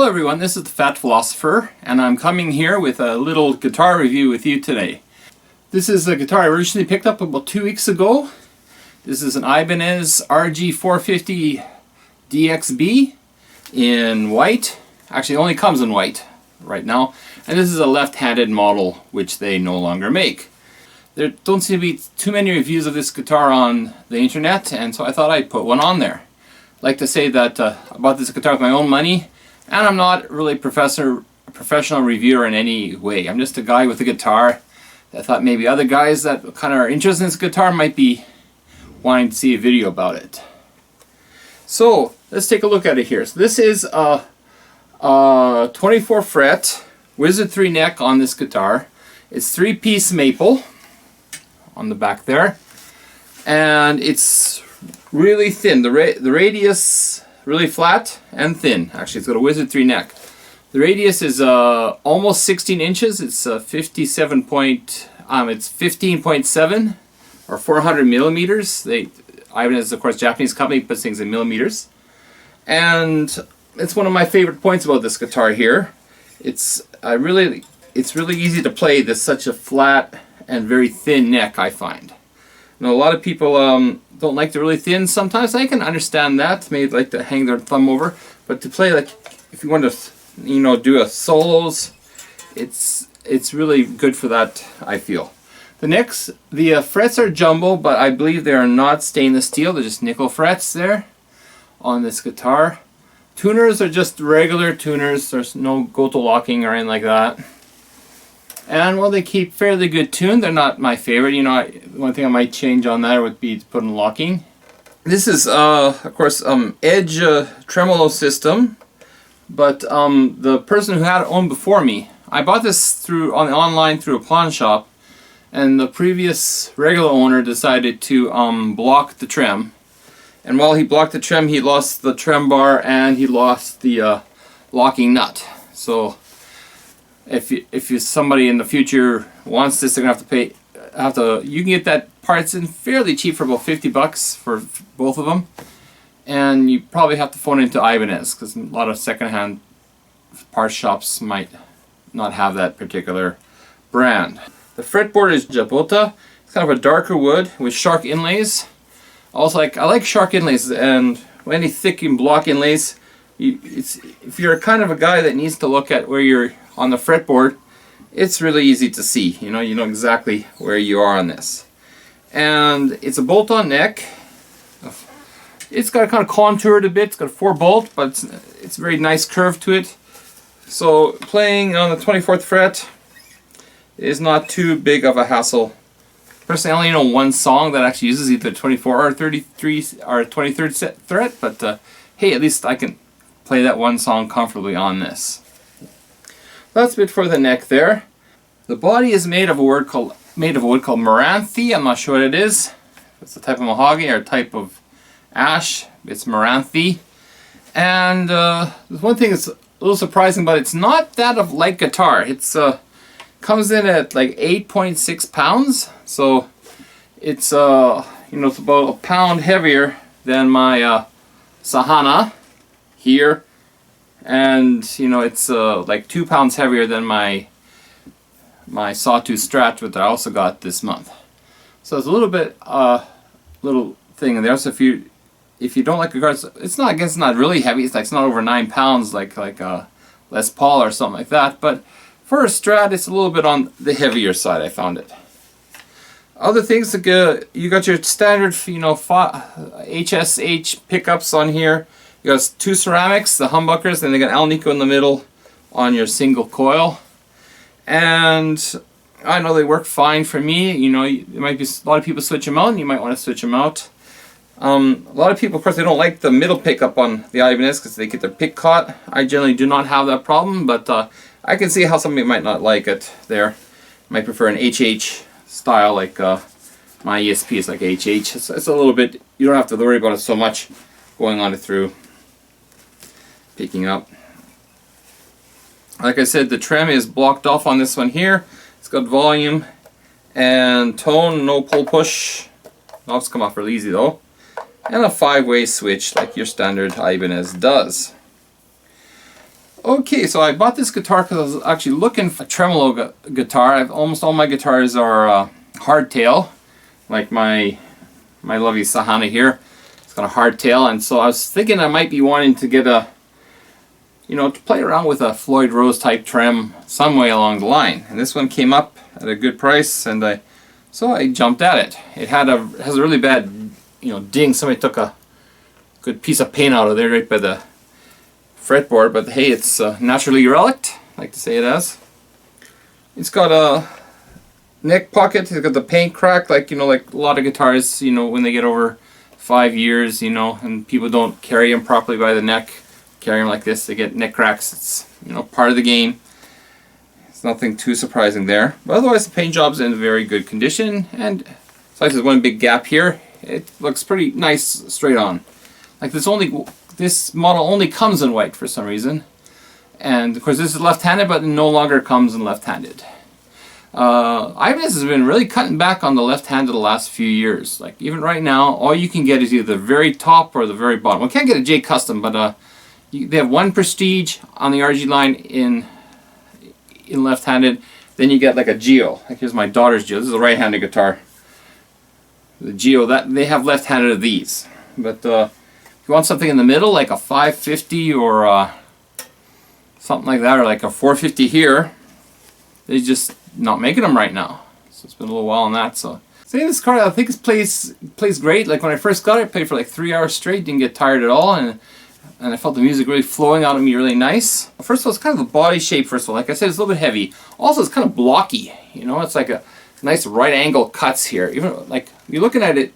Hello everyone, this is the Fat Philosopher, and I'm coming here with a little guitar review with you today. This is a guitar I originally picked up about 2 weeks ago. This is an Ibanez RG450 DXB in white. Actually, it only comes in white right now. And this is a left-handed model, which they no longer make. There don't seem to be too many reviews of this guitar on the internet, and so I thought I'd put one on there. I'd like to say that I bought this guitar with my own money, and I'm not really a professional reviewer in any way. I'm just a guy with a guitar. I thought maybe other guys that kind of are interested in this guitar might be wanting to see a video about it. So let's take a look at it here. So this is a 24 fret Wizard 3 neck on this guitar. It's 3-piece maple on the back there, and it's really thin. The radius really flat and thin. Actually, it's got a Wizard 3 neck. The radius is almost 16 inches. It's it's 15.7 or 400 millimeters. Ibanez is of course a Japanese company, puts things in millimeters, and it's one of my favorite points about this guitar here. It's really easy to play this such a flat and very thin neck, I find. Now, a lot of people don't like the really thin sometimes. I can understand that. Maybe like to hang their thumb over, but to play, like, if you want to, do a solos, it's really good for that, I feel. The frets are jumbo, but I believe they are not stainless steel. They're just nickel frets there on this guitar. Tuners are just regular tuners. There's no Goto locking or anything like that. And well, they keep fairly good tune. They're not my favorite. One thing I might change on that would be to put in locking. This is, of course, Edge tremolo system. But the person who had it owned before me, I bought this online through a pawn shop, and the previous regular owner decided to block the trem. And while he blocked the trem, he lost the trem bar and he lost the locking nut. So if somebody in the future wants this, they're gonna have to. You can get that parts in fairly cheap for about $50 for both of them, and you probably have to phone into Ibanez because a lot of secondhand parts shops might not have that particular brand. The fretboard is Jabota. It's kind of a darker wood with shark inlays. Also, I like shark inlays, and any thick and block inlays. If you're kind of a guy that needs to look at where you're on the fretboard, it's really easy to see. You know exactly where you are on this. And it's a bolt-on neck. It's got kind of contoured a bit. It's got a 4-bolt, but it's a very nice curve to it. So playing on the 24th fret is not too big of a hassle. Personally, I only know one song that actually uses either 24 or 33 or 23rd fret, but hey, at least I can play that one song comfortably on this. That's a bit for the neck there. The body is made of a wood called Maranthe. I'm not sure what it is. It's a type of mahogany or a type of ash. It's Maranthe. And one thing that's a little surprising, but it's not that of light guitar. It's comes in at like 8.6 pounds. So it's it's about a pound heavier than my Sahana here. And it's like 2 pounds heavier than my Sawtooth Strat, which I also got this month. So it's a little bit little thing in there. So if you don't like guitars, it's not really heavy. It's not over 9 pounds like Les Paul or something like that. But for a Strat, it's a little bit on the heavier side, I found it. Other things, you got your standard HSH pickups on here. You got 2 ceramics, the humbuckers, and they got Alnico in the middle on your single coil. And I know they work fine for me. There might be a lot of people switch them out, and you might want to switch them out. A lot of people, of course, they don't like the middle pickup on the Ibanez because they get their pick caught. I generally do not have that problem, but I can see how somebody might not like it there. Might prefer an HH style, like my ESP is like HH. It's a little bit, you don't have to worry about it so much going on it through picking up. Like I said, the trem is blocked off on this one here. It's got volume and tone, no pull push. Knobs come off really easy though. And a 5-way switch like your standard Ibanez does. Okay, so I bought this guitar because I was actually looking for a tremolo guitar. Almost all my guitars are hardtail, like my lovely Sahana here. It's got a hardtail, and so I was thinking I might be wanting to get a, to play around with a Floyd Rose type trem some way along the line. And this one came up at a good price, and so I jumped at it. It has a really bad, ding. Somebody took a good piece of paint out of there right by the fretboard, but hey, it's naturally relict, I like to say it as. It's got a neck pocket. It's got the paint crack, like a lot of guitars, when they get over 5 years, and people don't carry them properly by the neck, carry them like this, they get neck cracks. It's part of the game. It's nothing too surprising there, but otherwise the paint job's in very good condition, and so there's one big gap here. It looks pretty nice straight on. Like this model only comes in white for some reason, and of course this is left-handed, but it no longer comes in left-handed. Ibanez has been really cutting back on the left-handed the last few years. Like even right now, all you can get is either the very top or the very bottom. Well, you can't get a J Custom, but they have one Prestige on the RG line in left-handed. Then you get like a Geo. Like here's my daughter's Geo. This is a right-handed guitar. The Geo, that they have left-handed of these, but if you want something in the middle, like a 550 or something like that, or like a 450 here, they're just not making them right now. So it's been a little while on that. So this car, I think it plays great. Like when I first got it, I played for like 3 hours straight, didn't get tired at all, and I felt the music really flowing out of me really nice. First of all, it's kind of the body shape. First of all, like I said, it's a little bit heavy. Also, it's kind of blocky. It's like a nice right angle cuts here. Even like you're looking at it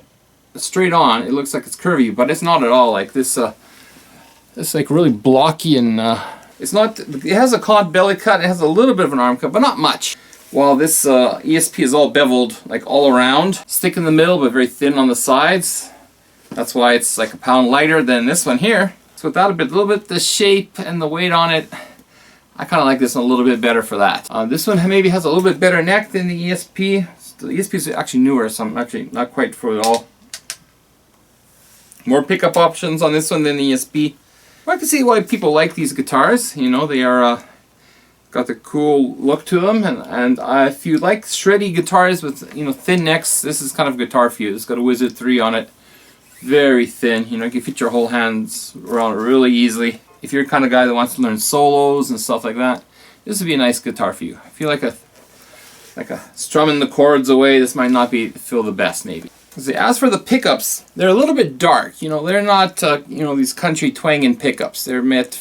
straight on, it looks like it's curvy, but it's not at all. Like this, it's like really blocky, and it's not. It has a caught belly cut. It has a little bit of an arm cut, but not much. While this ESP is all beveled, like all around, thick in the middle, but very thin on the sides. That's why it's like a pound lighter than this one here. So without a little bit the shape and the weight on it, I kind of like this one a little bit better for that. This one maybe has a little bit better neck than the ESP. The ESP is actually newer, so I'm actually not quite for it all. More pickup options on this one than the ESP. I can see why people like these guitars. They are got the cool look to them, and if you like shreddy guitars with thin necks, this is kind of a guitar for you. It's got a Wizard 3 on it, very thin. You can fit your whole hands around it really easily. If you're the kind of guy that wants to learn solos and stuff like that, this would be a nice guitar for you. If you like a strumming the chords away, this might not feel the best maybe. As for the pickups, they're a little bit dark. They're not these country twanging pickups. They're meant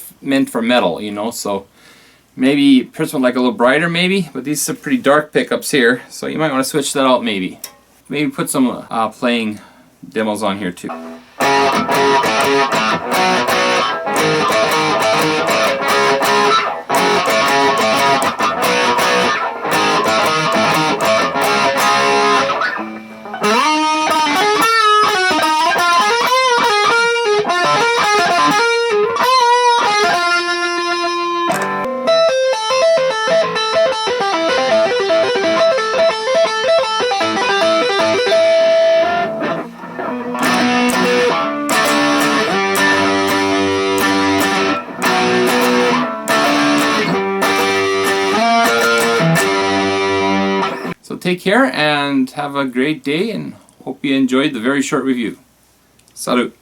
for metal. So maybe person would like a little brighter maybe, but these are pretty dark pickups here. So you might want to switch that out maybe. Maybe put some playing demos on here too. So take care and have a great day, and hope you enjoyed the very short review. Salut!